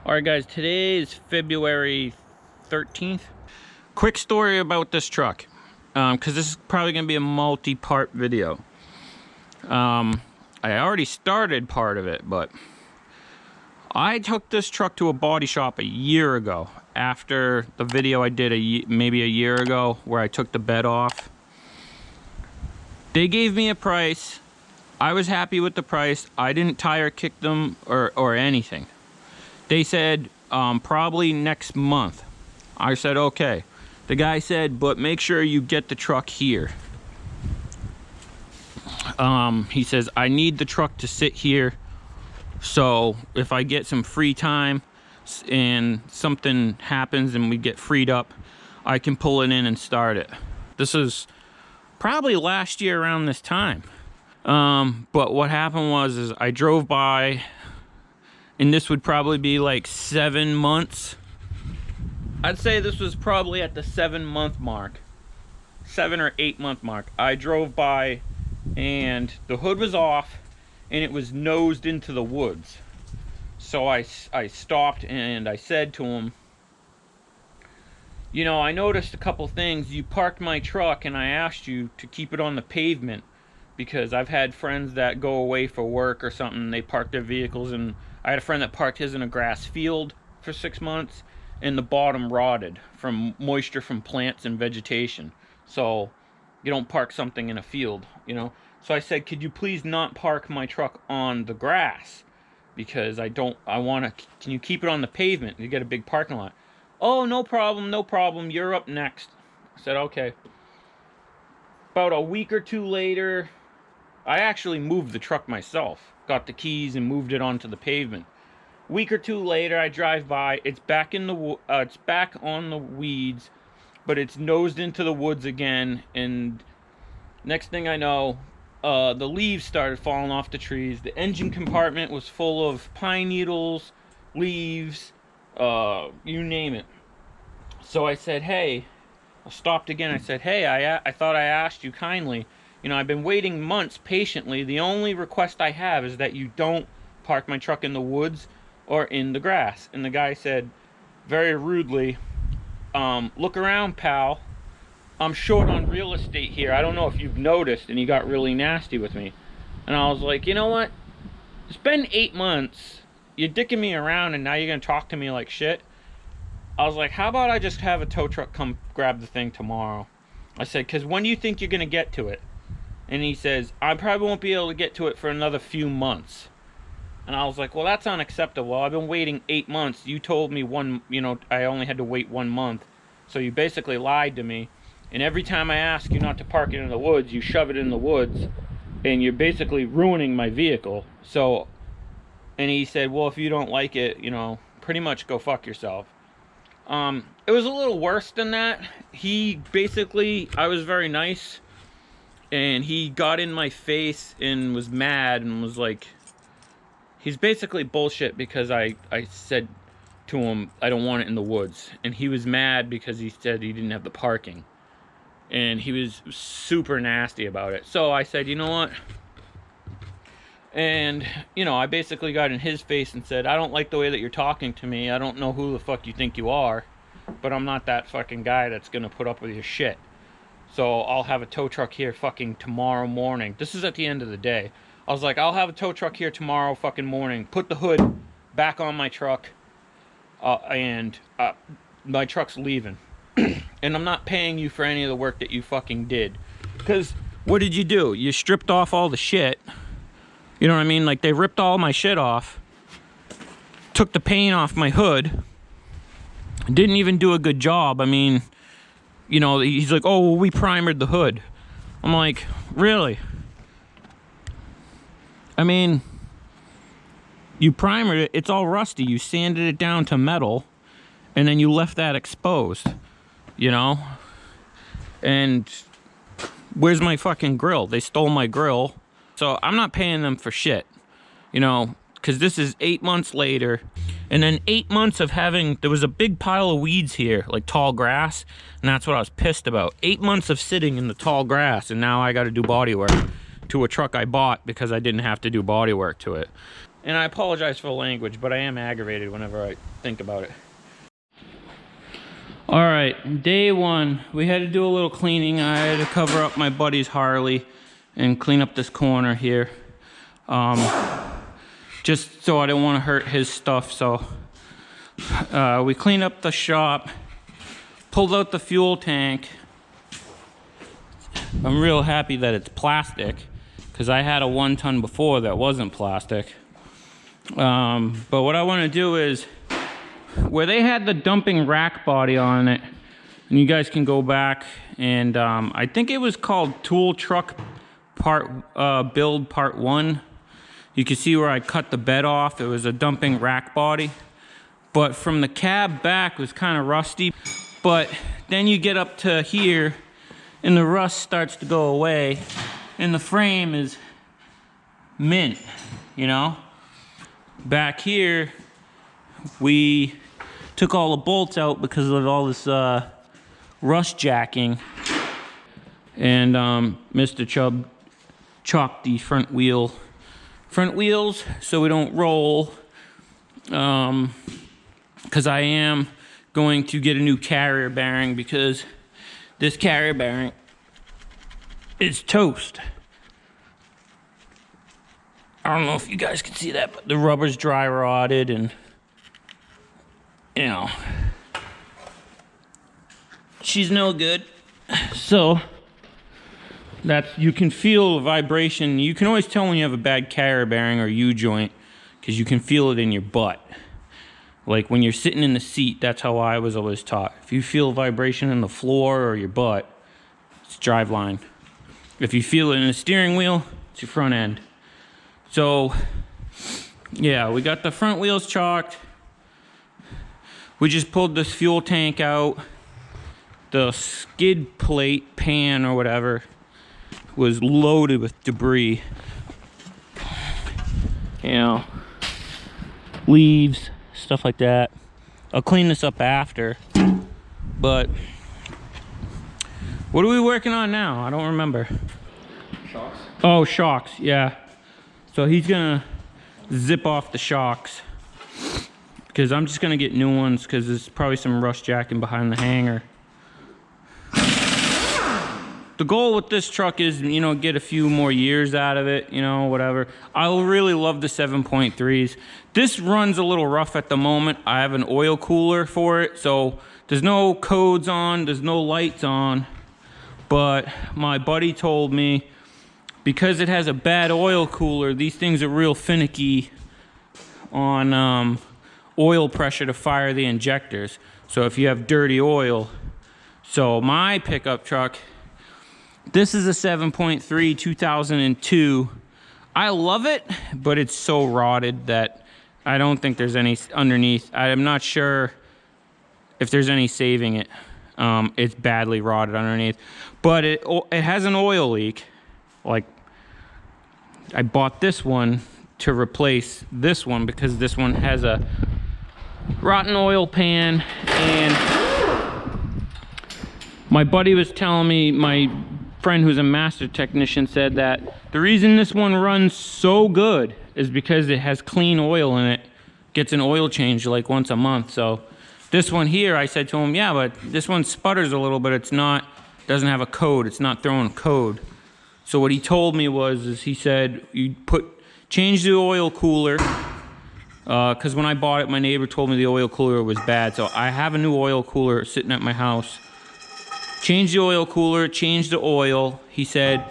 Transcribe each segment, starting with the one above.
Alright guys, today is February 13th. Quick story about this truck, because this is probably going to be a multi-part video. I already started part of it, but I took this truck to a body shop a year ago, after the video I did maybe a year ago where I took the bed off. They gave me a price. I was happy with the price. I didn't tire kick them or anything. They said probably next month. I said okay. The guy said, but make sure you get the truck here. He says, I need the truck to sit here, so if I get some free time and something happens and we get freed up, I can pull it in and start it. This is probably last year around this time. But what happened was I drove by, and this would probably be like 7 months. I'd say this was probably at the 7-month mark. 7 or 8 month mark. I drove by and the hood was off and it was nosed into the woods. So I stopped and I said to him, you know, I noticed a couple things. You parked my truck and I asked you to keep it on the pavement, because I've had friends that go away for work or something, they park their vehicles, and I had a friend that parked his in a grass field for 6 months and the bottom rotted from moisture from plants and vegetation. So you don't park something in a field, you know. So I said, could you please not park my truck on the grass, because I want to, can you keep it on the pavement? You get a big parking lot. Oh, no problem, no problem, you're up next. I said okay. About a week or two later, I actually moved the truck myself, got the keys and moved it onto the pavement. Week or two later, I drive by. It's back in the it's back on the weeds, but it's nosed into the woods again. And next thing I know, the leaves started falling off the trees. The engine compartment was full of pine needles, leaves, you name it. So I said, hey, I stopped again. I said, hey, I thought I asked you kindly. You know, I've been waiting months patiently. The only request I have is that you don't park my truck in the woods or in the grass. And the guy said, very rudely, look around, pal. I'm short on real estate here. I don't know if you've noticed. And he got really nasty with me. And I was like, you know what? It's been 8 months. You're dicking me around and now you're going to talk to me like shit. I was like, how about I just have a tow truck come grab the thing tomorrow? I said, because when do you think you're going to get to it? And he says, I probably won't be able to get to it for another few months. And I was like, well, that's unacceptable. I've been waiting 8 months. You told me I only had to wait 1 month. So you basically lied to me. And every time I ask you not to park it in the woods, you shove it in the woods. And you're basically ruining my vehicle. So, and he said, well, if you don't like it, you know, pretty much go fuck yourself. It was a little worse than that. He basically, I was very nice. And he got in my face and was mad and was like, he's basically bullshit because I said to him, I don't want it in the woods. And he was mad because he said he didn't have the parking. And he was super nasty about it. So I said, you know what? And, you know, I basically got in his face and said, I don't like the way that you're talking to me. I don't know who the fuck you think you are, but I'm not that fucking guy that's gonna put up with your shit. So I'll have a tow truck here fucking tomorrow morning. This is at the end of the day. I was like, I'll have a tow truck here tomorrow fucking morning. Put the hood back on my truck. And my truck's leaving. And I'm not paying you for any of the work that you fucking did. Because what did you do? You stripped off all the shit. You know what I mean? Like, they ripped all my shit off. Took the paint off my hood. Didn't even do a good job. I mean, you know, he's like, oh, well, we primered the hood. I'm like, really? I mean, you primered it, it's all rusty. You sanded it down to metal, and then you left that exposed, you know? And where's my fucking grill? They stole my grill. So I'm not paying them for shit, you know, because this is 8 months later. And then 8 months of having, there was a big pile of weeds here, like tall grass, and that's what I was pissed about. 8 months of sitting in the tall grass, and now I got to do body work to a truck I bought because I didn't have to do body work to it. And I apologize for the language, but I am aggravated whenever I think about it. All right, day one, we had to do a little cleaning. I had to cover up my buddy's Harley and clean up this corner here. Just so I didn't want to hurt his stuff, so we cleaned up the shop, pulled out the fuel tank. I'm real happy that it's plastic, because I had a 1 ton before that wasn't plastic. But what I want to do is, where they had the dumping rack body on it, and you guys can go back and I think it was called tool truck build part 1. You can see where I cut the bed off. It was a dumping rack body, but from the cab back it was kind of rusty. But then you get up to here and the rust starts to go away and the frame is mint, you know. Back here we took all the bolts out because of all this rust jacking, and Mr. Chubb chalked the front wheels so we don't roll, because I am going to get a new carrier bearing, because this carrier bearing is toast. I don't know if you guys can see that, but the rubber's dry rotted, and you know, she's no good. So that's, you can feel vibration. You can always tell when you have a bad carrier bearing or U-joint, because you can feel it in your butt. Like when you're sitting in the seat, that's how I was always taught. If you feel vibration in the floor or your butt, it's driveline. If you feel it in the steering wheel, it's your front end. So yeah, we got the front wheels chalked. We just pulled this fuel tank out. The skid plate pan or whatever was loaded with debris. You know, leaves, stuff like that. I'll clean this up after. But what are we working on now? I don't remember. Shocks? Oh, shocks, yeah. So he's gonna zip off the shocks, because I'm just gonna get new ones, because there's probably some rust jacking behind the hanger. The goal with this truck is, you know, get a few more years out of it, you know, whatever. I really love the 7.3s. This runs a little rough at the moment. I have an oil cooler for it, so there's no codes on, there's no lights on. But my buddy told me, because it has a bad oil cooler, these things are real finicky on oil pressure to fire the injectors. So if you have dirty oil. So my pickup truck, this is a 7.3 2002. I love it, but it's so rotted that I don't think there's any underneath. I'm not sure if there's any saving it. It's badly rotted underneath, but it has an oil leak. Like, I bought this one to replace this one, because this one has a rotten oil pan. And my buddy was telling me, my friend who's a master technician said that the reason this one runs so good is because it has clean oil in it. Gets an oil change like once a month. So this one here, I said to him, yeah, but this one sputters a little bit. It's not, doesn't have a code. It's not throwing a code. So what he told me was, he said, you change the oil cooler, because when I bought it, my neighbor told me the oil cooler was bad. So I have a new oil cooler sitting at my house. Change the oil cooler, change the oil, he said,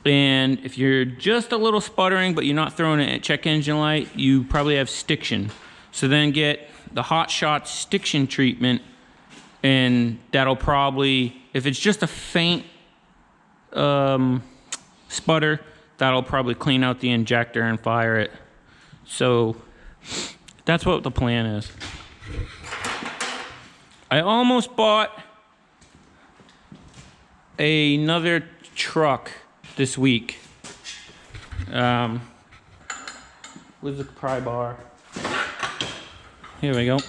and if you're just a little sputtering, but you're not throwing a check engine light, you probably have stiction. So then get the Hot Shot stiction treatment, and that'll probably, if it's just a faint sputter, that'll probably clean out the injector and fire it. So that's what the plan is. I almost bought another truck this week. Where's the pry bar? Here we go.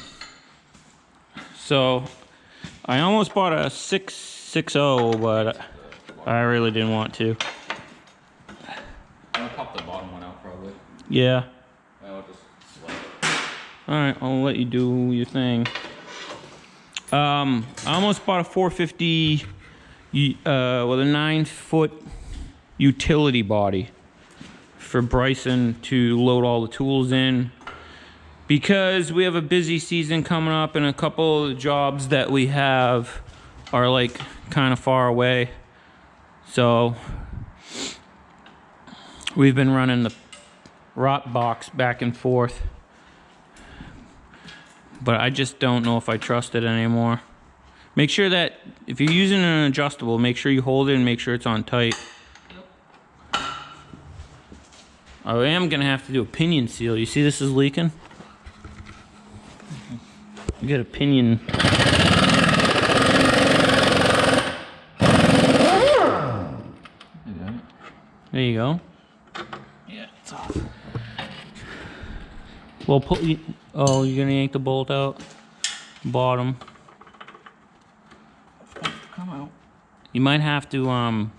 So I almost bought a 660, but I really didn't want to. I'll pop the bottom one out probably. Yeah. I'll Alright, I'll let you do your thing. I almost bought a 450 with a 9-foot utility body for Bryson to load all the tools in, because we have a busy season coming up and a couple of the jobs that we have are like kind of far away. So we've been running the rot box back and forth, but I just don't know if I trust it anymore. Make sure that if you're using an adjustable, make sure you hold it and make sure it's on tight. I am gonna have to do a pinion seal. You see this is leaking? You got a pinion. There you go. Yeah, it's off. Well, oh, you're gonna yank the bolt out? Bottom. Come out. You might have to,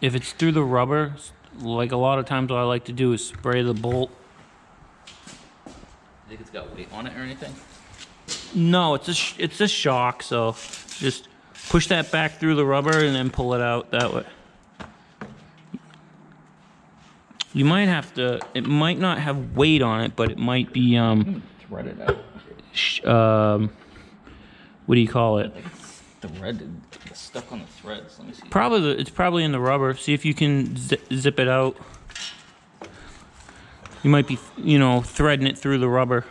if it's through the rubber, like a lot of times what I like to do is spray the bolt. You think it's got weight on it or anything? No, it's a shock, so just push that back through the rubber and then pull it out that way. You might have to, it might not have weight on it, but it might be, thread it out. What do you call it? I think it's threaded, it's stuck on the threads. Let me see. It's probably in the rubber. See if you can zip it out. You might be, you know, threading it through the rubber.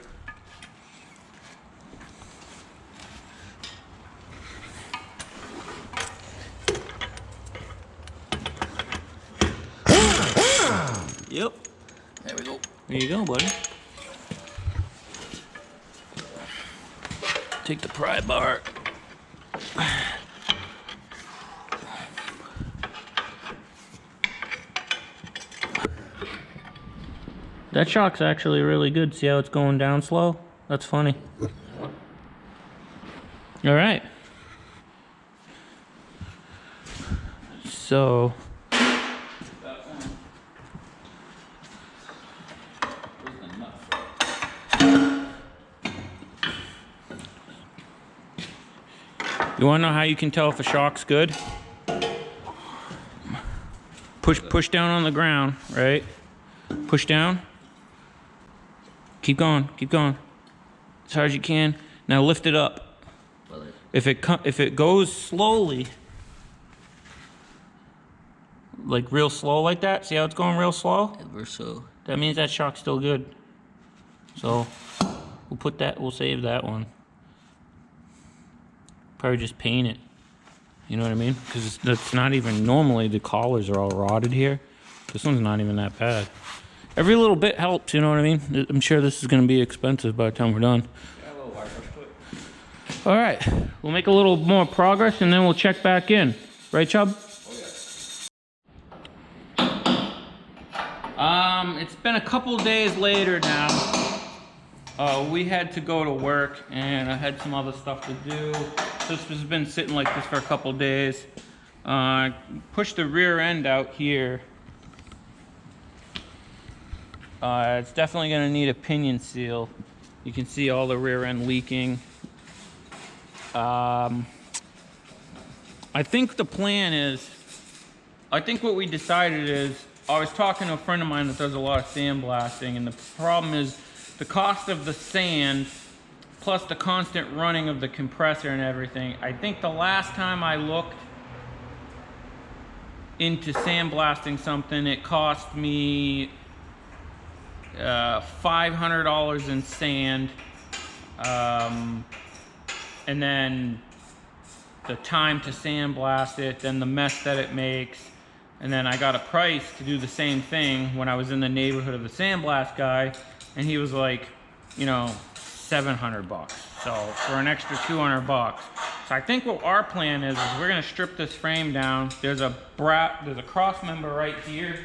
Yep. There we go. There you go, buddy. Take the pry bar. That shock's actually really good. See how it's going down slow? That's funny. All right. So. You want to know how you can tell if a shock's good? Push down on the ground, right? Push down. Keep going, as hard as you can. Now lift it up. If it goes slowly, like real slow like that, see how it's going real slow? Ever so. That means that shock's still good. So we'll save that one. Probably just paint it. You know what I mean? Because that's not even, normally the collars are all rotted here. This one's not even that bad. Every little bit helps, you know what I mean? I'm sure this is going to be expensive by the time we're done. All right, we'll make a little more progress and then we'll check back in. Right, Chubb? It's been a couple days later now. We had to go to work and I had some other stuff to do. This has been sitting like this for a couple days. Push the rear end out here. It's definitely going to need a pinion seal. You can see all the rear end leaking. I think the plan is, I think what we decided is, I was talking to a friend of mine that does a lot of sandblasting, and the problem is the cost of the sand plus the constant running of the compressor and everything. I think the last time I looked into sandblasting something, it cost me $500 in sand, and then the time to sandblast it, then the mess that it makes, and then I got a price to do the same thing when I was in the neighborhood of the sandblast guy, and he was like, you know, $700 bucks. So for an extra 200 bucks. So I think what our plan is we're gonna strip this frame down. There's a cross member right here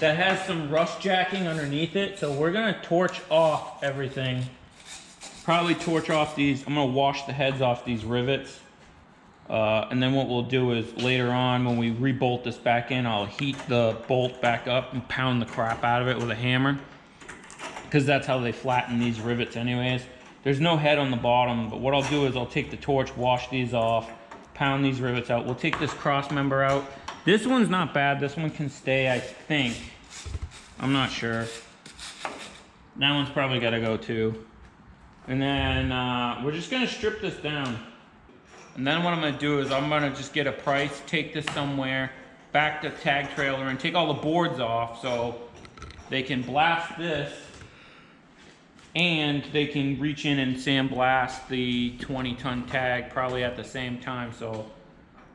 that has some rust jacking underneath it. So we're gonna torch off everything. Probably torch off these. I'm gonna wash the heads off these rivets. And then what we'll do is later on when we rebolt this back in, I'll heat the bolt back up and pound the crap out of it with a hammer, because that's how they flatten these rivets anyways. There's no head on the bottom, but what I'll do is I'll take the torch, wash these off, pound these rivets out. We'll take this cross member out. This one's not bad. This one can stay, I think. I'm not sure. That one's probably got to go too. And then we're just going to strip this down. And then what I'm going to do is I'm going to just get a price, take this somewhere, back to tag trailer, and take all the boards off so they can blast this and they can reach in and sandblast the 20-ton tag probably at the same time. So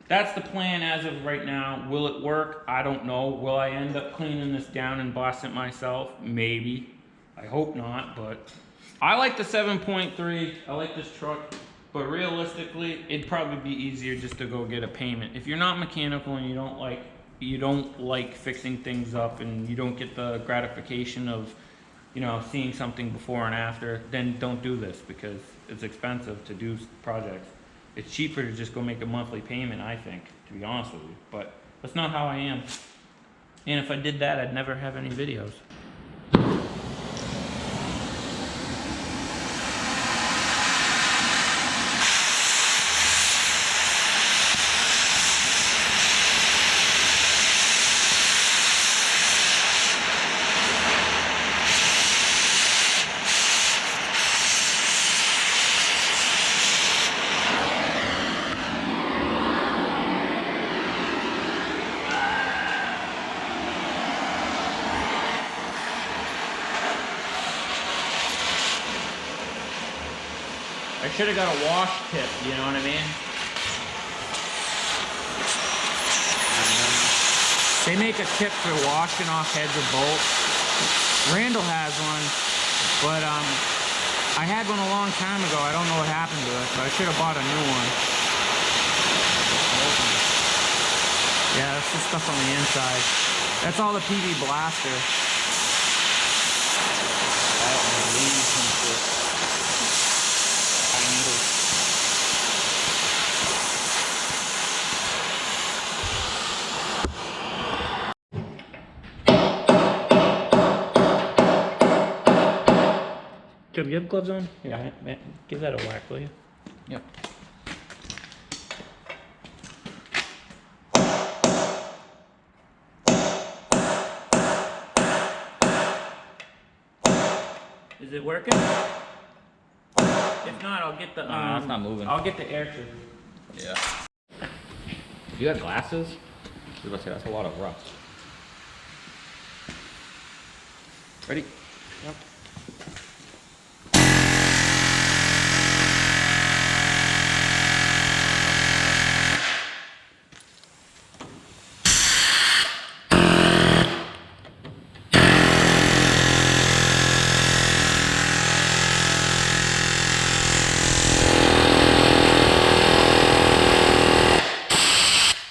that's the plan as of right now. Will it work? I don't know. Will I end up cleaning this down and blasting it myself? Maybe. I hope not, but I like the 7.3. I like this truck, but realistically, it'd probably be easier just to go get a payment. If you're not mechanical and you don't like fixing things up and you don't get the gratification of, you know, seeing something before and after, then don't do this because it's expensive to do projects. It's cheaper to just go make a monthly payment, I think, to be honest with you. But that's not how I am. And if I did that, I'd never have any videos. I should have got a wash tip, you know what I mean? They make a tip for washing off heads of bolts. Randall has one, but I had one a long time ago. I don't know what happened to it, but I should have bought a new one. Yeah, that's the stuff on the inside. That's all the PV blaster. Do you have gloves on? Yeah. Man, give that a whack, will you? Yep. Is it working? If not, I'll get the. It's not moving. I'll get the air tube. Yeah. You got glasses? I was about to say, that's a lot of rust. Ready? Yep.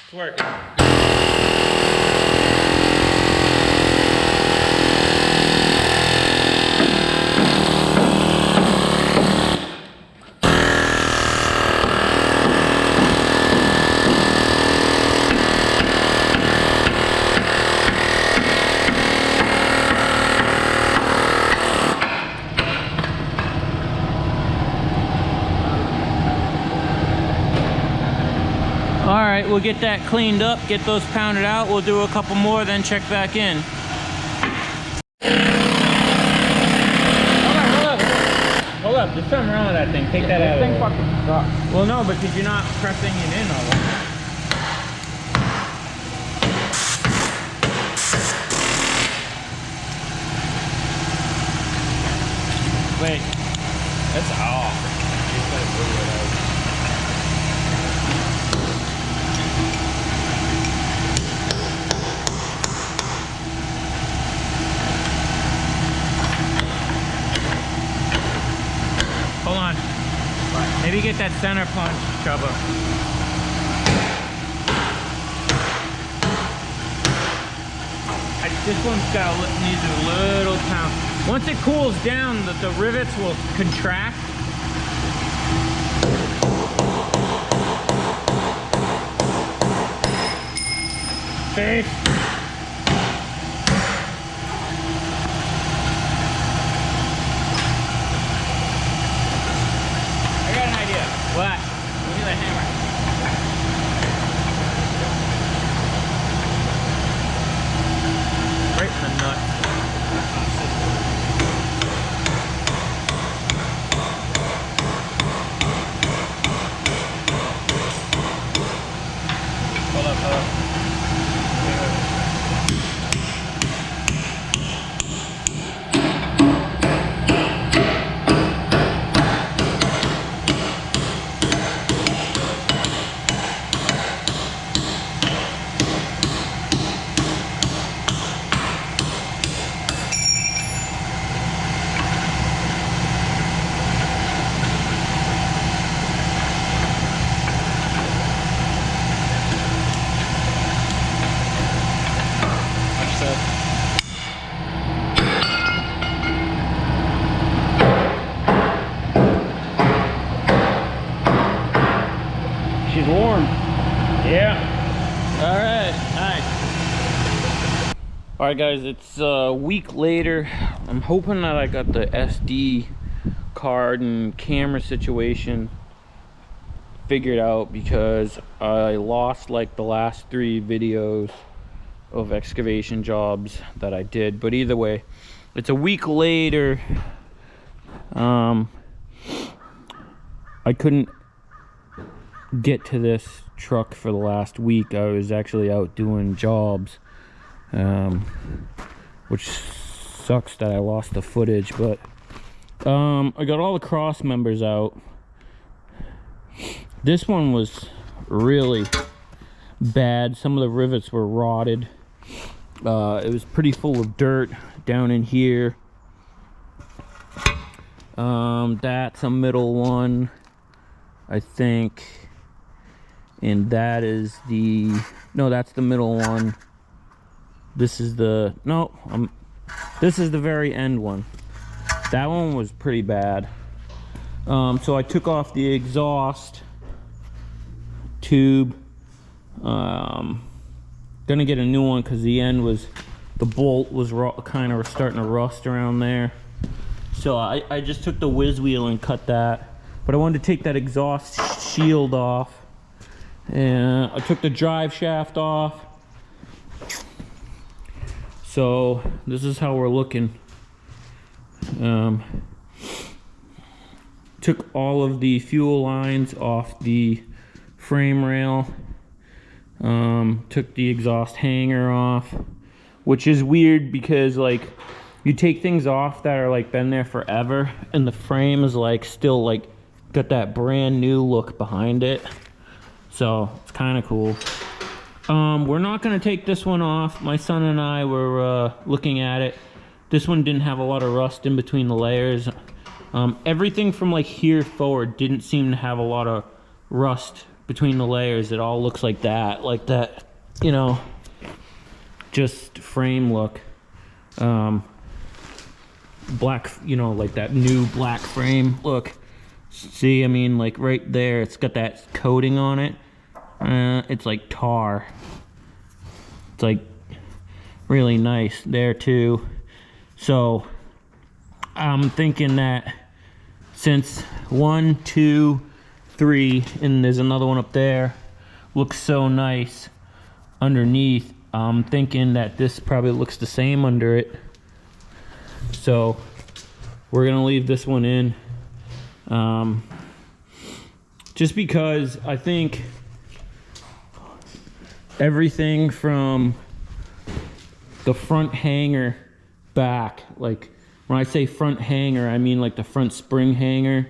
It's working. All right, we'll get that cleaned up, get those pounded out. We'll do a couple more, then check back in. Hold up, there's something wrong with that thing. Take that out of there. This thing fucking sucks. Well, no, because you're not pressing it in all the way. Wait, It's off. hold on. Maybe get that center punch, Chubba. This one's needs a little pound. Once it cools down, the rivets will contract. face. I got an idea. What? Look at the hammer. Right in the nut. Hold up, hold up. She's warm. Yeah. All right. Nice. All right, guys. It's a week later. I'm hoping that I got the SD card and camera situation figured out, because I lost like the last 3 videos of excavation jobs that I did. But either way, it's a week later. I couldn't get to this truck for the last week. I was actually out doing jobs, which sucks that I lost the footage. But I got all the cross members out. This one was really bad. Some of the rivets were rotted. It was pretty full of dirt down in here. That's a middle one, I think. And that is the, no, that's the middle one. This is the, no, this is the very end one. That one was pretty bad. So I took off the exhaust tube. Gonna get a new one because the end was, the bolt was kind of starting to rust around there. So I just took the whiz wheel and cut that. But I wanted to take that exhaust shield off. And I took the drive shaft off. So this is how we're looking. Took all of the fuel lines off the frame rail. Took the exhaust hanger off, which is weird because like you take things off that are like been there forever and the frame is like still like got that brand new look behind it. So it's kind of cool. We're not going to take this one off. My son and I were looking at it. This one didn't have a lot of rust in between the layers. Everything from like here forward didn't seem to have a lot of rust between the layers. It all looks like that, you know, just frame look. Black, you know, like that new black frame look. See, I mean, like right there, it's got that coating on it. It's like tar. It's like really nice there too. So I'm thinking that since 1, 2, 3, and there's another one up there, looks so nice underneath, I'm thinking that this probably looks the same under it. So we're gonna leave this one in. Just because I think everything from the front hanger back, like when I say front hanger, I mean like the front spring hanger,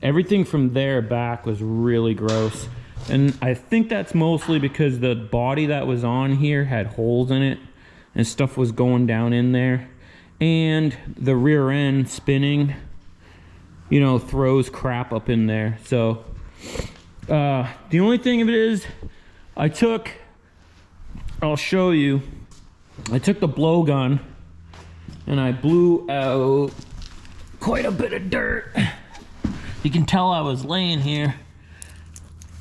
everything from there back was really gross. And I think that's mostly because the body that was on here had holes in it and stuff was going down in there, and the rear end spinning, you know, throws crap up in there. So the only thing of it is I'll show you, I took the blowgun and I blew out quite a bit of dirt. You can tell I was laying here,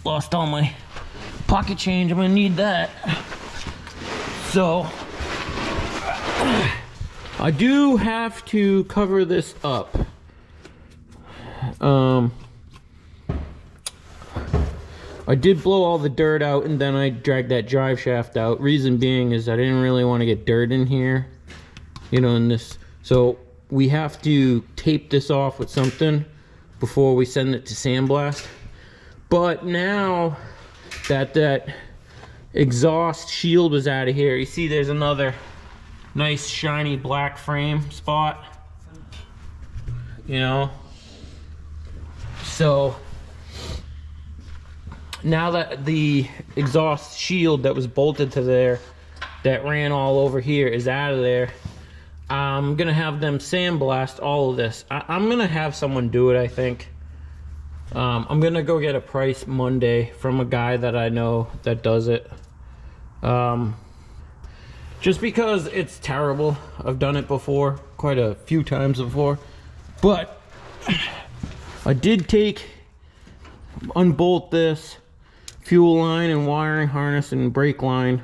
lost all my pocket change. I'm gonna need that. So I do have to cover this up. I did blow all the dirt out and then I dragged that drive shaft out. Reason being is I didn't really want to get dirt in here, you know, in this. So we have to tape this off with something before we send it to sandblast. But now that that exhaust shield was out of here, you see there's another nice shiny black frame spot, you know. So now that the exhaust shield that was bolted to there, that ran all over here, is out of there, I'm gonna have them sandblast all of this. I'm gonna have someone do it, I think. I'm gonna go get a price Monday from a guy that I know that does it. Just because it's terrible. I've done it before, quite a few times before. But I did unbolt this fuel line and wiring harness and brake line.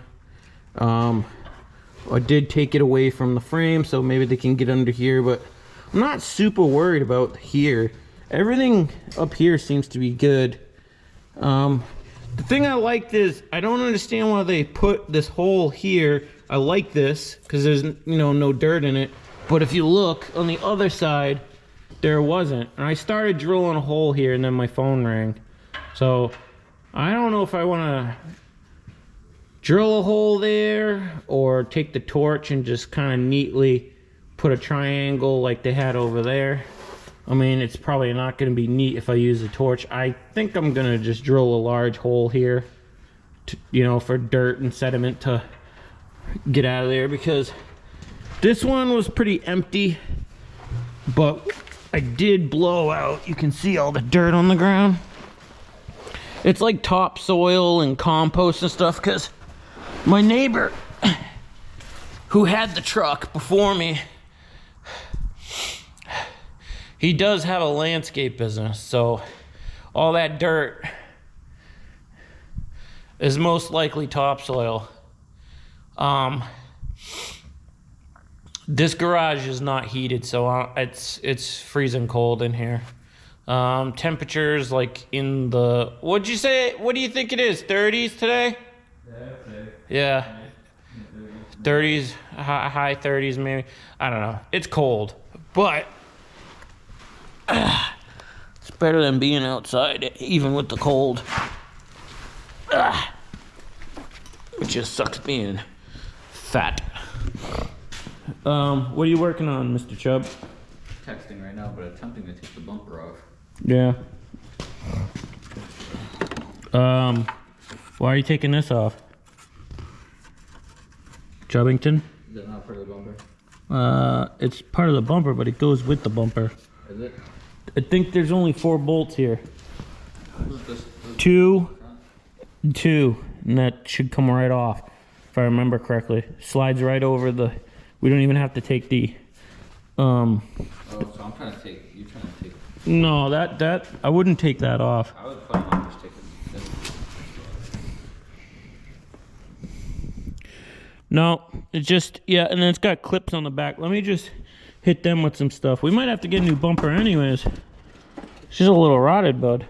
I did take it away from the frame so maybe they can get under here, but I'm not super worried about here. Everything up here seems to be good. The thing I liked is I don't understand why they put this hole here. I like this because there's, you know, no dirt in it, but if you look on the other side, there wasn't. And I started drilling a hole here and then my phone rang. So I don't know if I want to drill a hole there or take the torch and just kind of neatly put a triangle like they had over there. I mean, it's probably not going to be neat if I use a torch. I think I'm going to just drill a large hole here to, you know, for dirt and sediment to get out of there, because this one was pretty empty, but I did blow out. You can see all the dirt on the ground. It's like topsoil and compost and stuff, because my neighbor who had the truck before me, he does have a landscape business, so all that dirt is most likely topsoil. This garage is not heated, so it's freezing cold in here. Temperatures like in the, what'd you say? What do you think it is? 30s today? Yeah. 30s, high 30s maybe. I don't know. It's cold, but it's better than being outside, even with the cold. It just sucks being fat. What are you working on, Mr. Chubb? Texting right now, but attempting to take the bumper off. Yeah. Why are you taking this off? Chubbington? Is that not part of the bumper? It's part of the bumper, but it goes with the bumper. Is it? I think there's only 4 bolts here. Two, and that should come right off, if I remember correctly. Slides right over the, we don't even have to take the, Oh, so I'm trying to take, you're trying to take. No, that, I wouldn't take that off. I would plan on just taking this. No, it's just, yeah, and then it's got clips on the back. Let me just hit them with some stuff. We might have to get a new bumper anyways. It's just a little rotted, bud.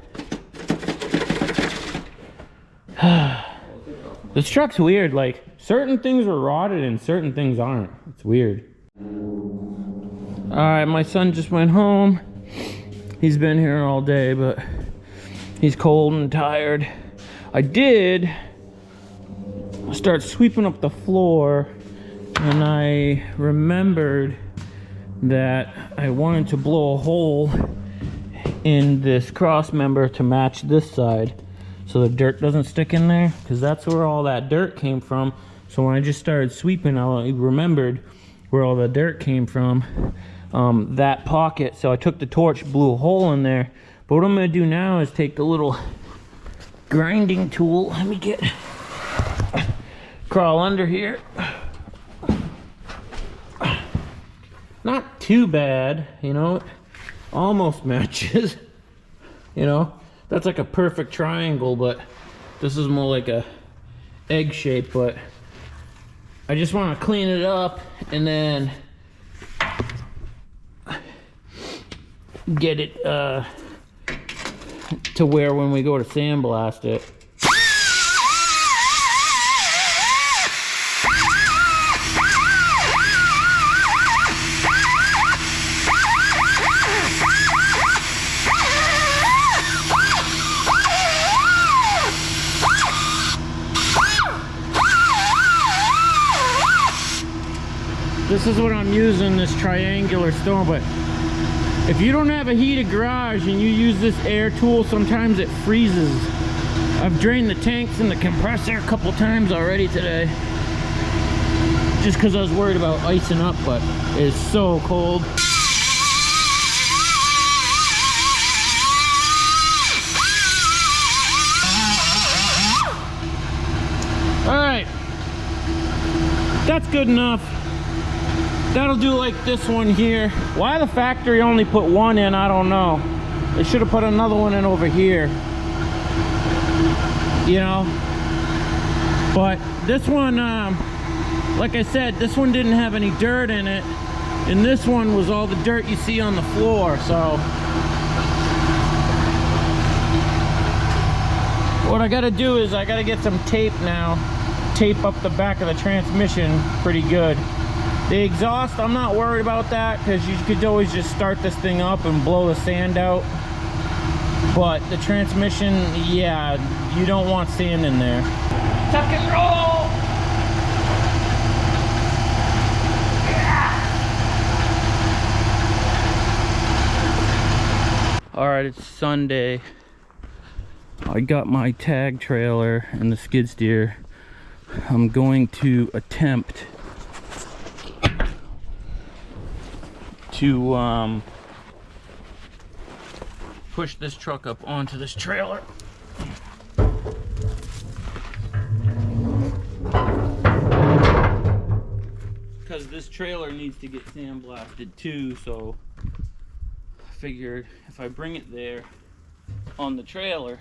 This truck's weird, like, certain things are rotted and certain things aren't. It's weird. Alright, my son just went home. He's been here all day, but he's cold and tired. I did start sweeping up the floor, and I remembered that I wanted to blow a hole in this cross member to match this side so the dirt doesn't stick in there, because that's where all that dirt came from. So when I just started sweeping, I remembered where all the dirt came from, that pocket. So I took the torch, blew a hole in there. But what I'm going to do now is take the little grinding tool. Let me crawl under here. Not too bad, you know, almost matches, you know. That's like a perfect triangle, but this is more like a egg shape. But I just want to clean it up and then get it to where when we go to sandblast it. This is what I'm using, this triangular stone, but if you don't have a heated garage and you use this air tool, sometimes it freezes. I've drained the tanks and the compressor a couple times already today. Just because I was worried about icing up, but it's so cold. Alright, that's good enough. That'll do like this one here. Why the factory only put one in, I don't know. They should have put another one in over here. You know? But this one, like I said, this one didn't have any dirt in it. And this one was all the dirt you see on the floor, so. What I gotta do is I gotta get some tape now. Tape up the back of the transmission pretty good. The exhaust, I'm not worried about that because you could always just start this thing up and blow the sand out. But the transmission, yeah, you don't want sand in there. Tuck and roll! Yeah. Alright, it's Sunday. I got my tag trailer and the skid steer. I'm going to attempt to push this truck up onto this trailer. Because this trailer needs to get sandblasted too, so I figured if I bring it there on the trailer,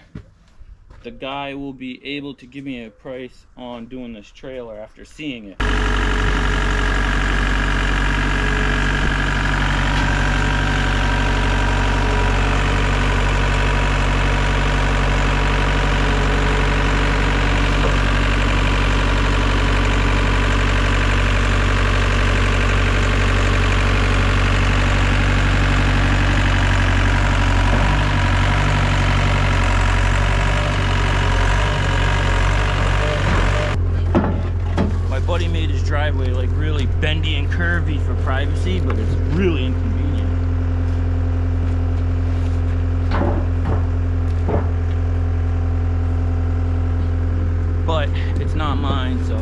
the guy will be able to give me a price on doing this trailer after seeing it. Buddy made his driveway like really bendy and curvy for privacy, but it's really inconvenient. But it's not mine, so.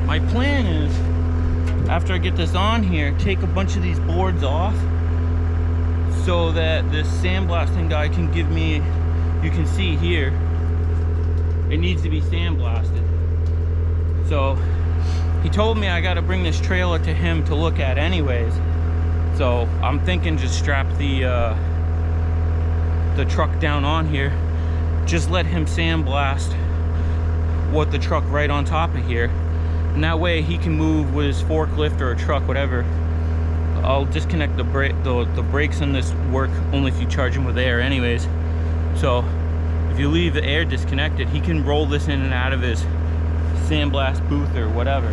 My plan is, after I get this on here, take a bunch of these boards off so that this sandblasting guy can give me, you can see here, it needs to be sandblasted. So he told me I got to bring this trailer to him to look at anyways. So I'm thinking just strap the truck down on here, just let him sandblast what the truck right on top of here. And that way he can move with his forklift or a truck, whatever. I'll disconnect the brakes on this work only if you charge them with air anyways. So if you leave the air disconnected, he can roll this in and out of his sandblast booth or whatever.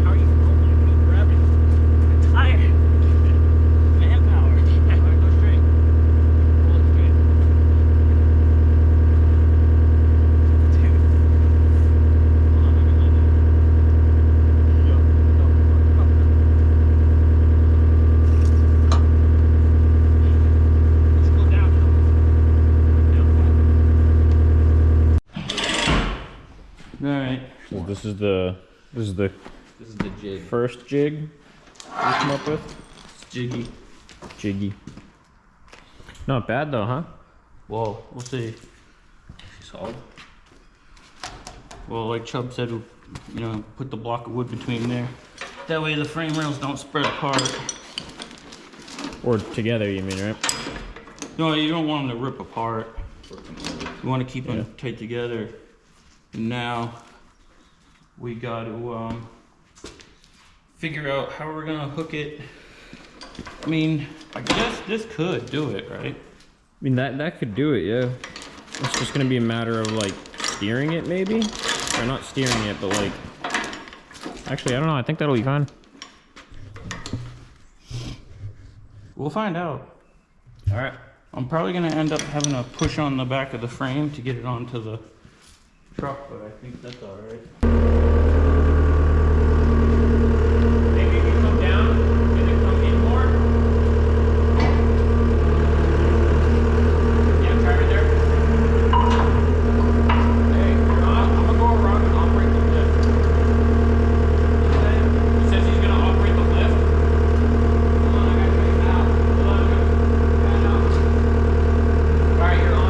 How are you rolling? Grabbing. I'm tired. Manpower. Alright, go straight. Roll it straight. Alright. So this is the jig. First jig you come up with? It's jiggy. Jiggy. Not bad though, huh? Whoa, we'll see. Solid. Well, like Chubb said, you know, put the block of wood between there. That way the frame rails don't spread apart. Or together, you mean, right? No, you don't want them to rip apart. You want to keep them tight together. And now we got to figure out how we're gonna hook it. I mean, I guess this could do it, right? I mean, that could do it, yeah. It's just gonna be a matter of like steering it, maybe? Or not steering it, but like... Actually, I don't know, I think that'll be fine. We'll find out. All right. I'm probably gonna end up having to push on the back of the frame to get it onto the truck, but I think that's all right. Maybe if you come down, can it come in more? Yeah, try right there. Hey, I'm gonna go around and operate the lift. Okay. He says he's gonna operate the lift. Hold on, I gotta show you now. Hold on, yeah, now. All right, you're on.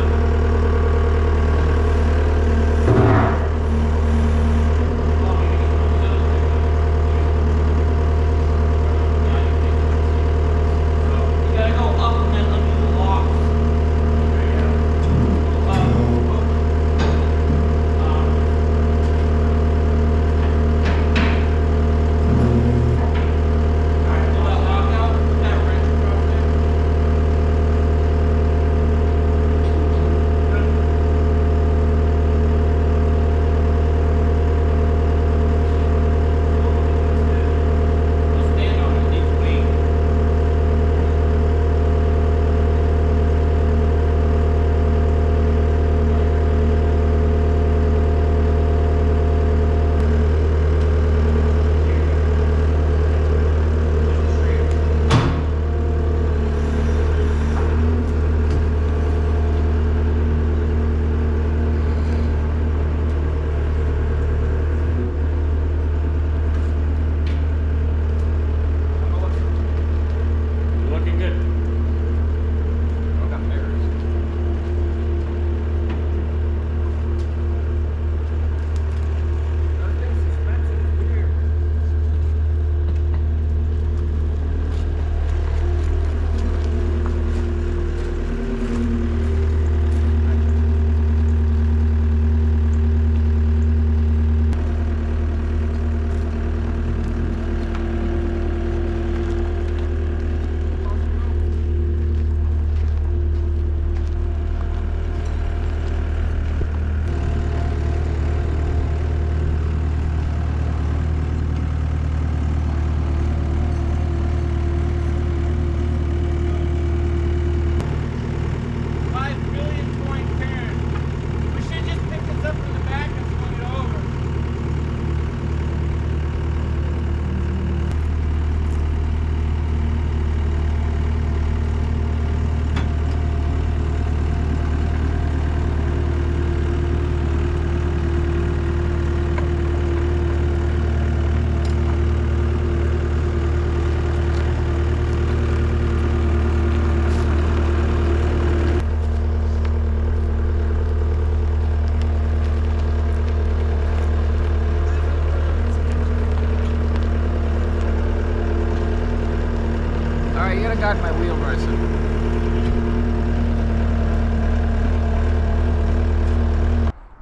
got my wheel racing.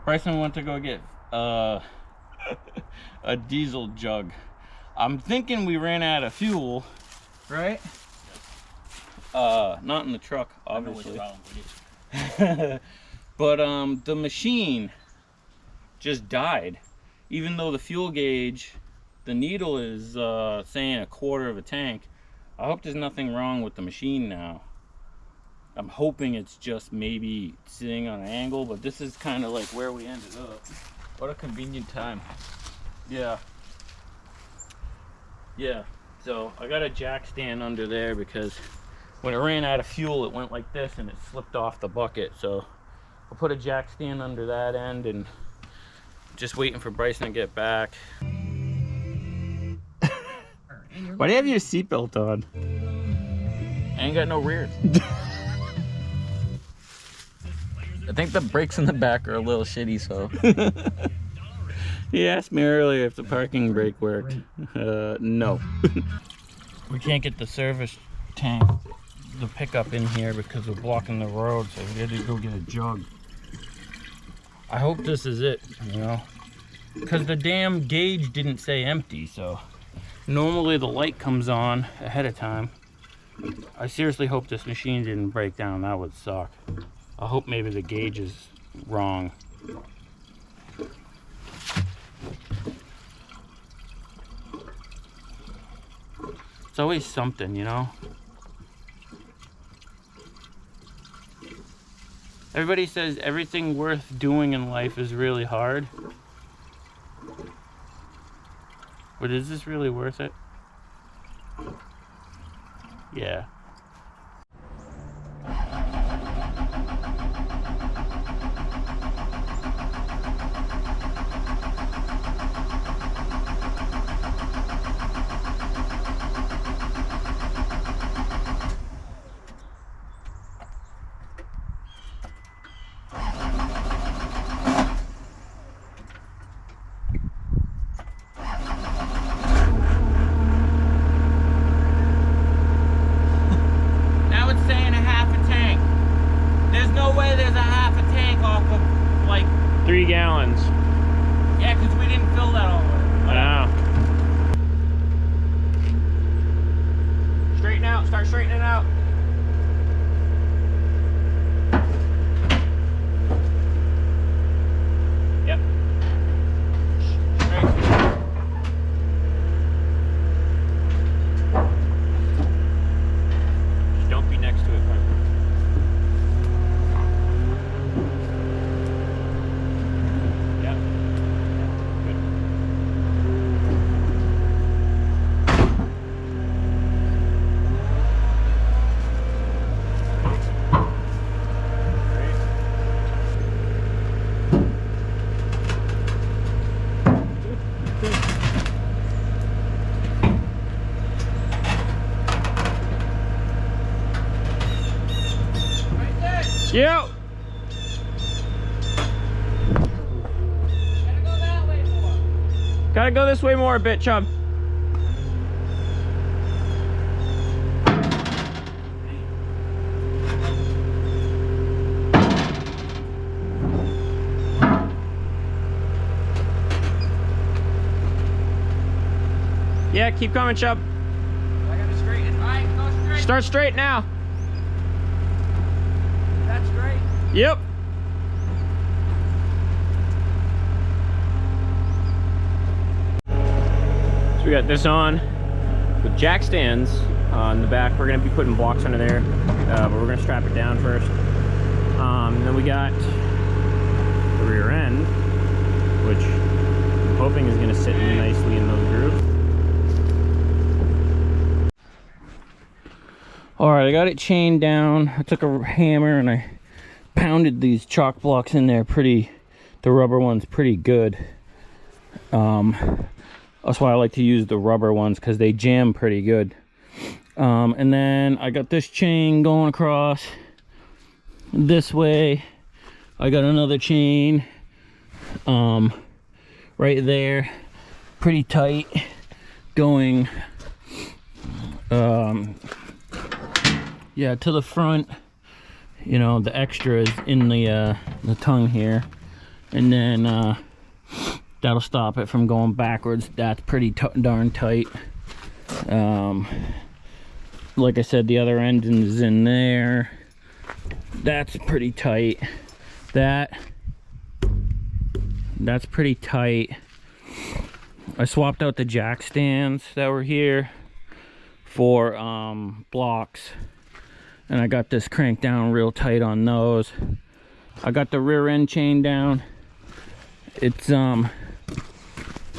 Bryson went to go get a diesel jug. I'm thinking we ran out of fuel, right? Not in the truck, obviously. But the machine just died. Even though the fuel gauge, the needle is saying 1/4 of a tank. I hope there's nothing wrong with the machine now. I'm hoping it's just maybe sitting on an angle, but this is kind of like where we ended up. What a convenient time. Yeah. Yeah, so I got a jack stand under there because when it ran out of fuel, it went like this and it slipped off the bucket. So I'll put a jack stand under that end and just waiting for Bryson to get back. Why do you have your seatbelt on? I ain't got no rears. I think the brakes in the back are a little shitty, so. He asked me earlier if the parking brake worked. No. We can't get the service tank, the pickup in here because we're blocking the road, so we had to go get a jug. I hope this is it, you know, because the damn gauge didn't say empty, so normally the light comes on ahead of time. I seriously hope this machine didn't break down. That would suck. I hope maybe the gauge is wrong. It's always something, you know? Everybody says everything worth doing in life is really hard. But is this really worth it? Yeah. No way there's a half a tank off of like 3 gallons. Yeah, because we didn't fill that all the way. Wow. Straighten out, start straightening out. Yep. Straight. Just don't be next to it, Parker. Yep. Gotta go that way more. Gotta go this way more a bit, chub. Yeah, keep coming, chub. I gotta straighten. Alright, go straight. Start straight now. That's straight. Yep. So we got this on with jack stands on the back. We're gonna be putting blocks under there, but we're gonna strap it down first. Then we got the rear end, which I'm hoping is gonna sit nicely in those grooves. All right, I got it chained down. I took a hammer and I pounded these chalk blocks in there the rubber ones pretty good. That's why I like to use the rubber ones, because they jam pretty good. And then I got this chain going across this way. I got another chain right there, pretty tight, going yeah, to the front. You know, the extra is in the tongue here, and then that'll stop it from going backwards. That's pretty darn tight. Like I said, the other end is in there. That's pretty tight. That's pretty tight. I swapped out the jack stands that were here for blocks, and I got this cranked down real tight on those. I got the rear end chain down. It's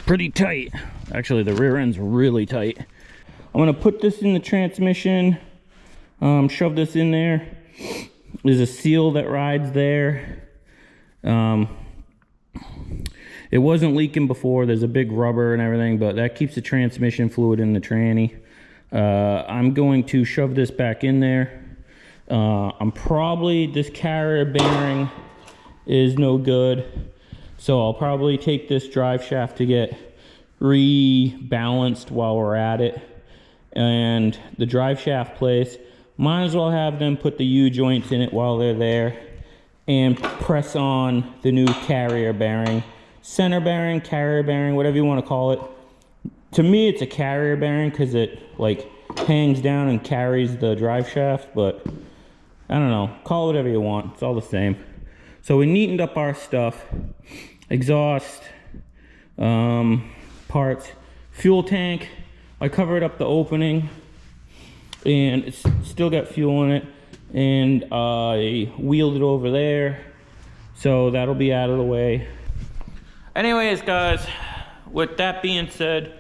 pretty tight. Actually, the rear end's really tight. I'm gonna put this in the transmission, shove this in there. There's a seal that rides there. It wasn't leaking before. There's a big rubber and everything, but that keeps the transmission fluid in the tranny. I'm going to shove this back in there. This carrier bearing is no good. So I'll probably take this drive shaft to get rebalanced while we're at it. And the drive shaft place, might as well have them put the U-joints in it while they're there and press on the new carrier bearing. Center bearing, carrier bearing, whatever you want to call it. To me, it's a carrier bearing because it like hangs down and carries the drive shaft, but I don't know, call it whatever you want, it's all the same. So we neatened up our stuff, exhaust, parts, fuel tank. I covered up the opening and it's still got fuel in it, and I wheeled it over there, so that'll be out of the way. Anyways guys, with that being said,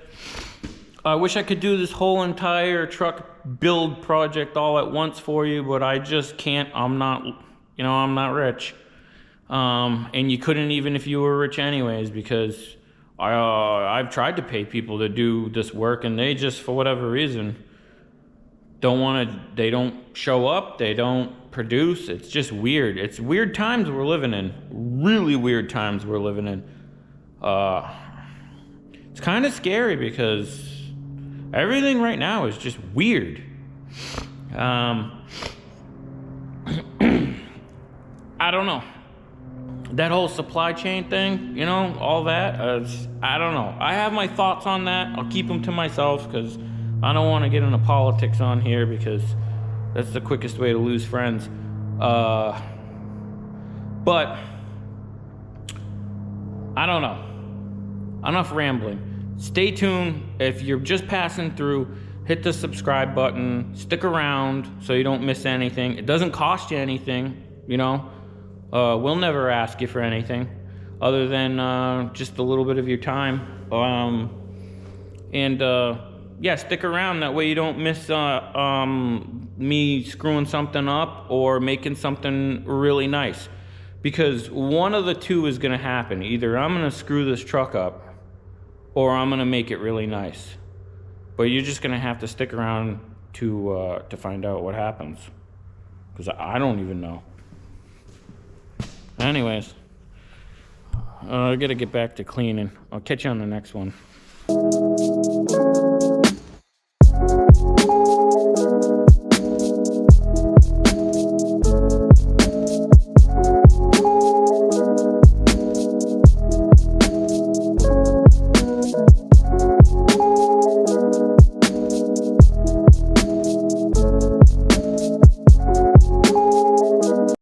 I wish I could do this whole entire truck build project all at once for you, but I just can't. I'm not, you know, I'm not rich. And you couldn't even if you were rich anyways, because I've tried to pay people to do this work and they just, for whatever reason, don't want to, they don't show up, they don't produce. It's just weird. It's weird times we're living in. Really weird times we're living in. It's kind of scary because everything right now is just weird. I don't know. That whole supply chain thing, you know, all that, I don't know. I have my thoughts on that. I'll keep them to myself because I don't want to get into politics on here because that's the quickest way to lose friends. But I don't know. Enough rambling. Stay tuned. If you're just passing through, hit the subscribe button. Stick around so you don't miss anything. It doesn't cost you anything, you know. We'll never ask you for anything other than just a little bit of your time. Yeah, stick around. That way you don't miss me screwing something up or making something really nice. Because one of the two is going to happen. Either I'm going to screw this truck up or I'm going to make it really nice. But you're just going to have to stick around to find out what happens. Because I don't even know. Anyways, I got to get back to cleaning. I'll catch you on the next one.